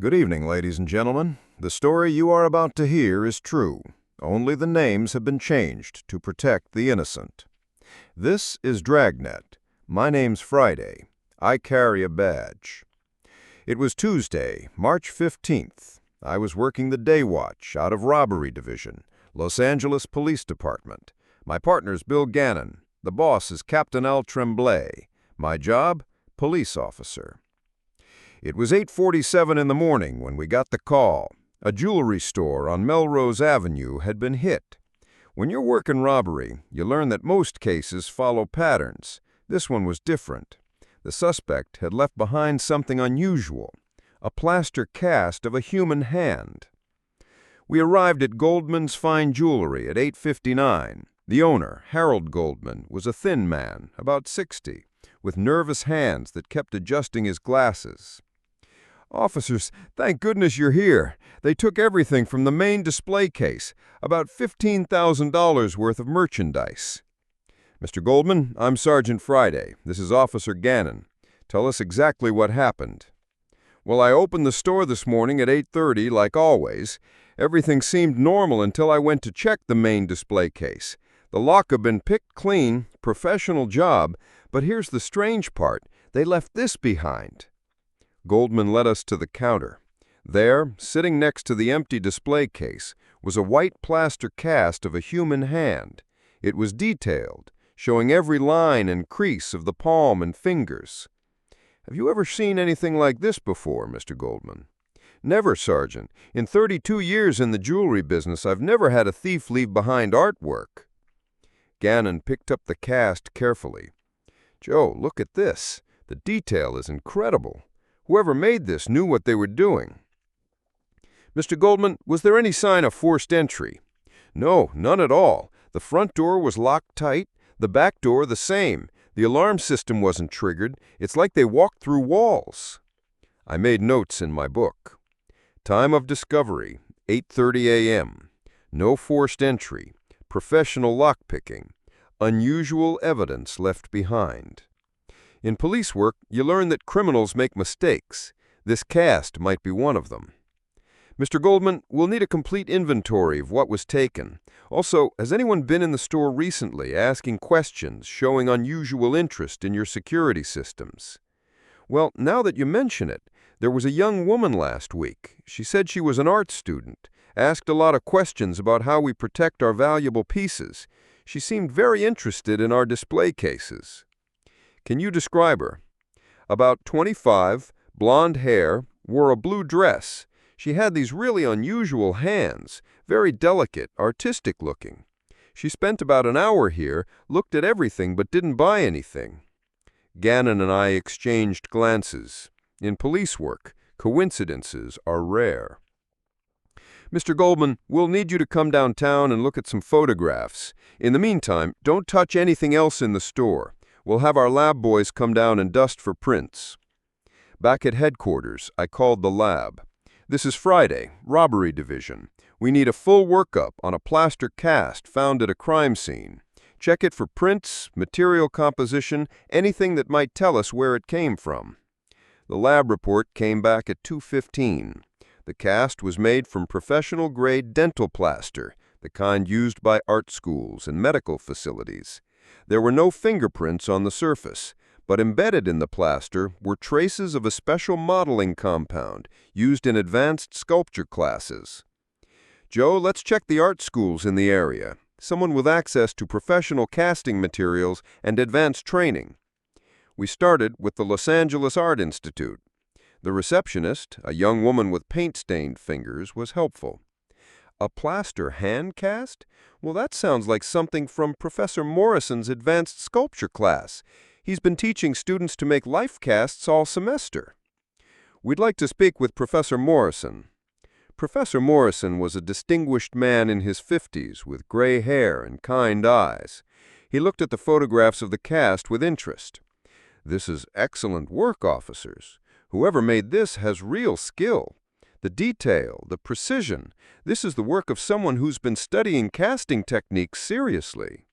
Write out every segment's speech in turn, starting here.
Good evening, ladies and gentlemen. The story you are about to hear is true. Only the names have been changed to protect the innocent. This is Dragnet. My name's Friday. I carry a badge. It was Tuesday, March 15th. I was working the day watch out of Robbery Division, Los Angeles Police Department. My partner's Bill Gannon. The boss is Captain Al Tremblay. My job? Police officer. It was 8:47 in the morning when we got the call. A jewelry store on Melrose Avenue had been hit. When you're working robbery, you learn that most cases follow patterns. This one was different. The suspect had left behind something unusual, a plaster cast of a human hand. We arrived at Goldman's Fine Jewelry at 8:59. The owner, Harold Goldman, was a thin man, about 60, with nervous hands that kept adjusting his glasses. "Officers, thank goodness you're here. They took everything from the main display case, about $15,000 worth of merchandise." "Mr. Goldman, I'm Sergeant Friday. This is Officer Gannon. Tell us exactly what happened." "Well, I opened the store this morning at 8:30, like always. Everything seemed normal until I went to check the main display case. The lock had been picked clean, professional job, but here's the strange part. They left this behind." Goldman led us to the counter. There, sitting next to the empty display case, was a white plaster cast of a human hand. It was detailed, showing every line and crease of the palm and fingers. "Have you ever seen anything like this before, Mr. Goldman?" "Never, Sergeant. In 32 years in the jewelry business, I've never had a thief leave behind artwork." Gannon picked up the cast carefully. "Joe, look at this. The detail is incredible. Whoever made this knew what they were doing." "Mr. Goldman, was there any sign of forced entry?" "No, none at all. The front door was locked tight, the back door the same. The alarm system wasn't triggered. It's like they walked through walls." I made notes in my book. Time of discovery, 8:30 a.m. No forced entry. Professional lockpicking. Unusual evidence left behind. In police work, you learn that criminals make mistakes. This cast might be one of them. "Mr. Goldman, we'll need a complete inventory of what was taken. Also, has anyone been in the store recently asking questions, showing unusual interest in your security systems?" "Well, now that you mention it, there was a young woman last week. She said she was an art student, asked a lot of questions about how we protect our valuable pieces. She seemed very interested in our display cases." "Can you describe her?" "About 25, blonde hair, wore a blue dress. She had these really unusual hands, very delicate, artistic looking. She spent about an hour here, looked at everything but didn't buy anything." Gannon and I exchanged glances. In police work, coincidences are rare. "Mr. Goldman, we'll need you to come downtown and look at some photographs. In the meantime, don't touch anything else in the store. We'll have our lab boys come down and dust for prints." Back at headquarters, I called the lab. "This is Friday, Robbery Division. We need a full workup on a plaster cast found at a crime scene. Check it for prints, material composition, anything that might tell us where it came from." The lab report came back at 2:15. The cast was made from professional-grade dental plaster, the kind used by art schools and medical facilities. There were no fingerprints on the surface, but embedded in the plaster were traces of a special modeling compound used in advanced sculpture classes. "Joe, let's check the art schools in the area. Someone with access to professional casting materials and advanced training." We started with the Los Angeles Art Institute. The receptionist, a young woman with paint-stained fingers, was helpful. "A plaster hand cast? Well, that sounds like something from Professor Morrison's advanced sculpture class. He's been teaching students to make life casts all semester." "We'd like to speak with Professor Morrison." Professor Morrison was a distinguished man in his 50s with gray hair and kind eyes. He looked at the photographs of the cast with interest. "This is excellent work, officers. Whoever made this has real skill. The detail, the precision. This is the work of someone who's been studying casting techniques seriously."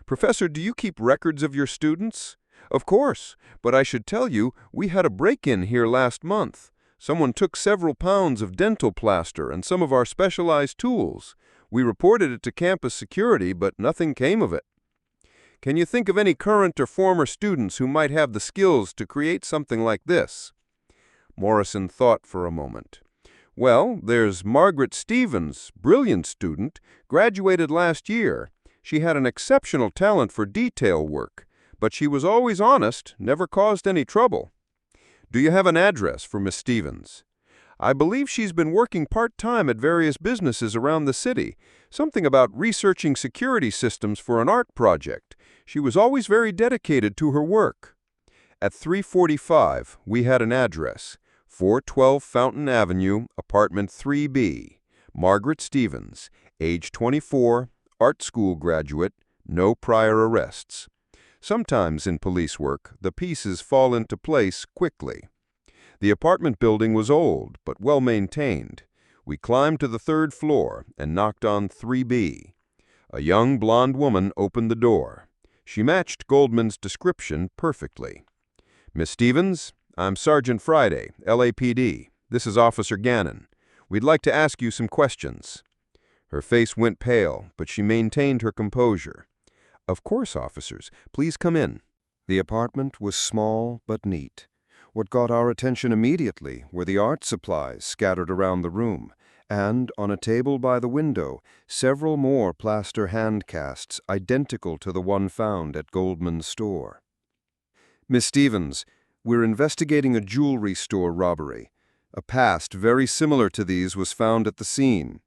"Professor, do you keep records of your students?" "Of course, but I should tell you, we had a break-in here last month. Someone took several pounds of dental plaster and some of our specialized tools. We reported it to campus security, but nothing came of it. Can you think of any current or former students who might have the skills to create something like this?" Morrison thought for a moment. "Well, there's Margaret Stevens, brilliant student, graduated last year. She had an exceptional talent for detail work, but she was always honest, never caused any trouble." "Do you have an address for Miss Stevens?" "I believe she's been working part-time at various businesses around the city. Something about researching security systems for an art project. She was always very dedicated to her work." At 345, we had an address. 412 Fountain Avenue, apartment 3B. Margaret Stevens, age 24, art school graduate, no prior arrests. Sometimes in police work, the pieces fall into place quickly. The apartment building was old, but well-maintained. We climbed to the third floor and knocked on 3B. A young blonde woman opened the door. She matched Goldman's description perfectly. "Miss Stevens, I'm Sergeant Friday, LAPD. This is Officer Gannon. We'd like to ask you some questions." Her face went pale, but she maintained her composure. "Of course, officers. Please come in." The apartment was small but neat. What got our attention immediately were the art supplies scattered around the room, and, on a table by the window, several more plaster hand casts identical to the one found at Goldman's store. "Miss Stevens, we're investigating a jewelry store robbery. A past very similar to these was found at the scene."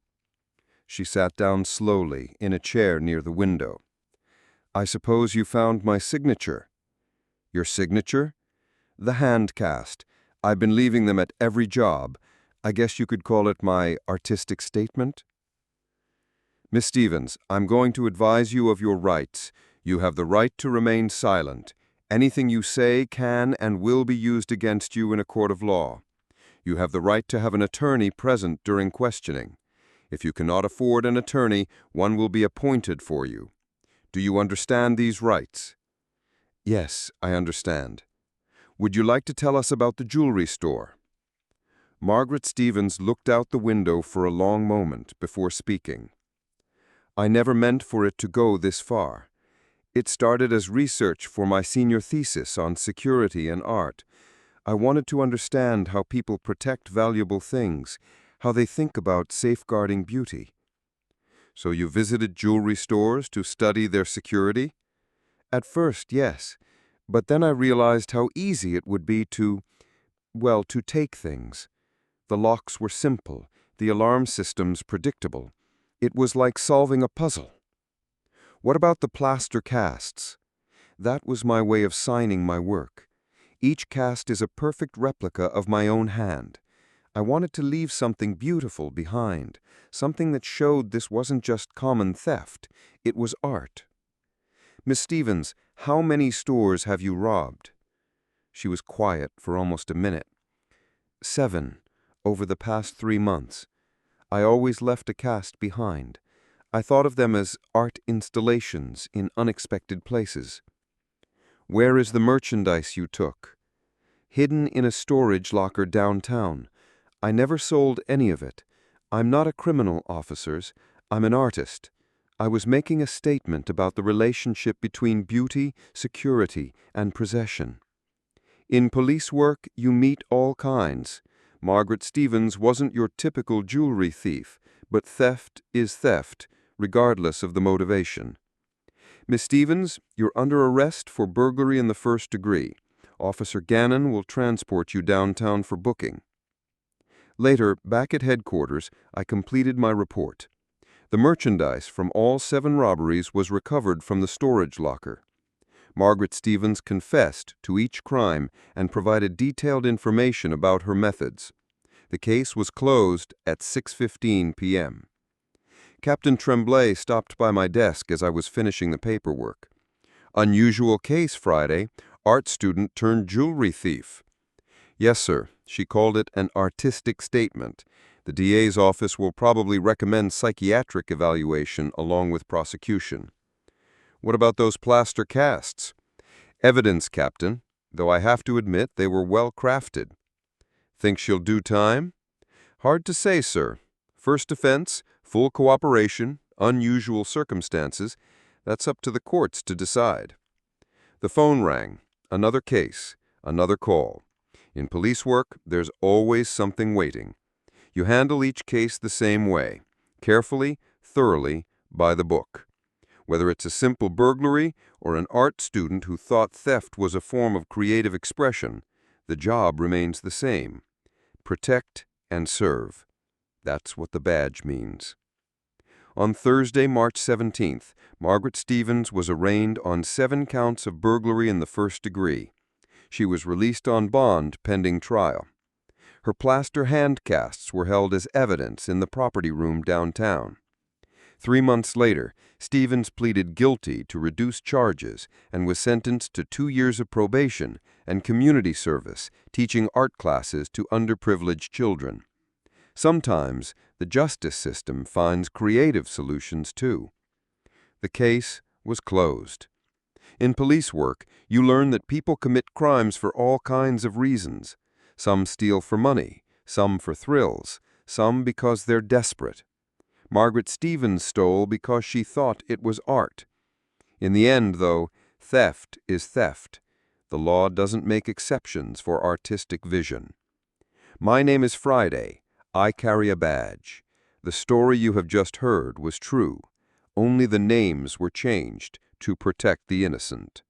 She sat down slowly in a chair near the window. "I suppose you found my signature." "Your signature?" "The hand cast. I've been leaving them at every job. I guess you could call it my artistic statement." "Miss Stevens, I'm going to advise you of your rights. You have the right to remain silent. Anything you say can and will be used against you in a court of law. You have the right to have an attorney present during questioning. If you cannot afford an attorney, one will be appointed for you. Do you understand these rights?" "Yes, I understand." "Would you like to tell us about the jewelry store?" Margaret Stevens looked out the window for a long moment before speaking. "I never meant for it to go this far. It started as research for my senior thesis on security and art. I wanted to understand how people protect valuable things, how they think about safeguarding beauty." "So you visited jewelry stores to study their security?" "At first, yes. But then I realized how easy it would be to take things. The locks were simple, the alarm systems predictable. It was like solving a puzzle." "What about the plaster casts?" "That was my way of signing my work. Each cast is a perfect replica of my own hand. I wanted to leave something beautiful behind, something that showed this wasn't just common theft, it was art." "Miss Stevens, how many stores have you robbed?" She was quiet for almost a minute. 7, over the past 3 months. I always left a cast behind. I thought of them as art installations in unexpected places." "Where is the merchandise you took?" "Hidden in a storage locker downtown. I never sold any of it. I'm not a criminal, officers. I'm an artist. I was making a statement about the relationship between beauty, security, and possession. In police work, you meet all kinds. Margaret Stevens wasn't your typical jewelry thief, but theft is theft, regardless of the motivation. Miss Stevens, you're under arrest for burglary in the first degree. Officer Gannon will transport you downtown for booking." Later, back at headquarters, I completed my report. The merchandise from all 7 robberies was recovered from the storage locker. Margaret Stevens confessed to each crime and provided detailed information about her methods. The case was closed at 6:15 p.m. Captain Tremblay stopped by my desk as I was finishing the paperwork. "Unusual case, Friday. Art student turned jewelry thief." "Yes, sir. She called it an artistic statement. The DA's office will probably recommend psychiatric evaluation along with prosecution." "What about those plaster casts?" "Evidence, Captain, though I have to admit they were well crafted." Think she'll do time? Hard to say, sir. First offense, full cooperation, unusual circumstances. That's up to the courts to decide. The phone rang. Another case. Another call. In police work, there's always something waiting. You handle each case the same way. Carefully, thoroughly, by the book. Whether it's a simple burglary or an art student who thought theft was a form of creative expression, the job remains the same. Protect and serve. That's what the badge means. On Thursday, March 17th, Margaret Stevens was arraigned on 7 counts of burglary in the first degree. She was released on bond pending trial. Her plaster hand casts were held as evidence in the property room downtown. 3 months later, Stevens pleaded guilty to reduced charges and was sentenced to 2 years of probation and community service, teaching art classes to underprivileged children. Sometimes, the justice system finds creative solutions too. The case was closed. In police work, you learn that people commit crimes for all kinds of reasons. Some steal for money, some for thrills, some because they're desperate. Margaret Stevens stole because she thought it was art. In the end, though, theft is theft. The law doesn't make exceptions for artistic vision. My name is Friday. I carry a badge. The story you have just heard was true. Only the names were changed to protect the innocent.